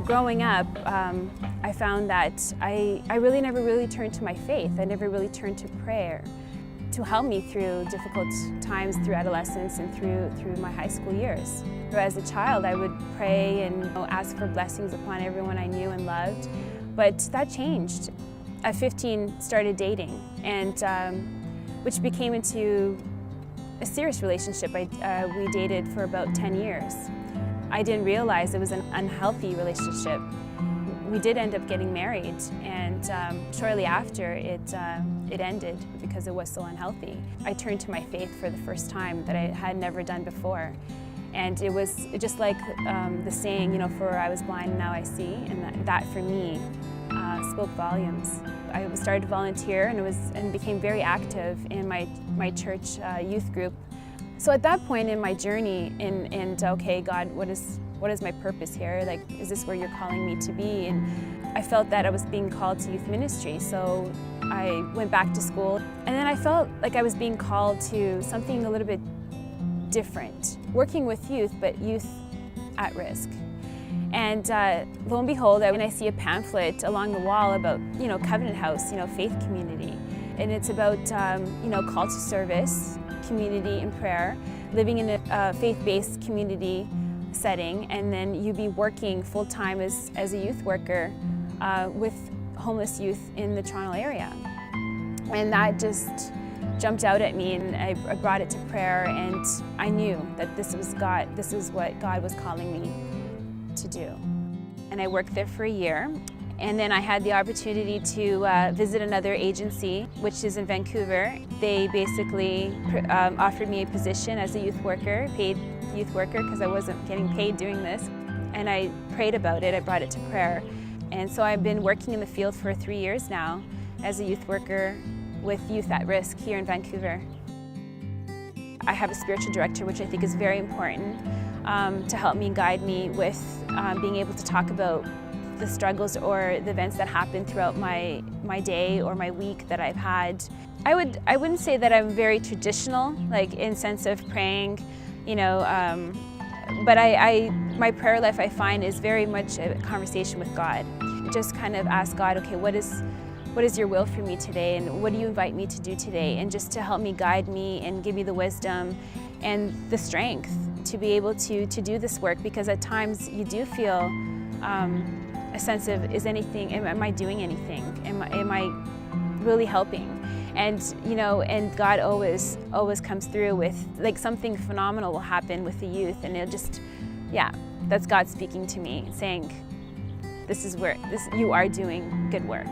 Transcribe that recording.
growing up, I found that I really never really turned to my faith. I never really turned to prayer to help me through difficult times through adolescence and through my high school years. As a child, I would pray and ask for blessings upon everyone I knew and loved, but that changed. At 15, started dating, and which became into a serious relationship. We dated for about 10 years. I didn't realize it was an unhealthy relationship. We did end up getting married, and shortly after it ended because it was so unhealthy. I turned to my faith for the first time that I had never done before. And it was just like the saying, for I was blind and now I see, and that for me spoke volumes. I started to volunteer and became very active in my church youth group. So at that point in my journey, okay, God, what is my purpose here? Like, is this where you're calling me to be? And I felt that I was being called to youth ministry, so I went back to school. And then I felt like I was being called to something a little bit different, working with youth, but youth at risk. And lo and behold, when I see a pamphlet along the wall about, Covenant House, faith community, and it's about, call to service, community and prayer, living in a faith-based community setting, and then you be working full-time as a youth worker with homeless youth in the Toronto area. And that just jumped out at me, and I brought it to prayer, and I knew that this was God, this is what God was calling me to do. And I worked there for a year, and then I had the opportunity to visit another agency, which is in Vancouver. They basically offered me a position as a youth worker, paid youth worker, because I wasn't getting paid doing this. And I prayed about it, I brought it to prayer. And so I've been working in the field for 3 years now as a youth worker with youth at risk here in Vancouver. I have a spiritual director, which I think is very important to help me, guide me with being able to talk about the struggles or the events that happen throughout my day or my week that I've had. I wouldn't say that I'm very traditional, like in sense of praying, but my prayer life, I find, is very much a conversation with God. Just kind of ask God, okay, what is your will for me today, and what do you invite me to do today, and just to help me, guide me, and give me the wisdom and the strength to be able to do this work, because at times you do feel a sense of, am I doing anything? Am I really helping? And and God always comes through with, like, something phenomenal will happen with the youth, and it'll just, that's God speaking to me, saying, you are doing good work.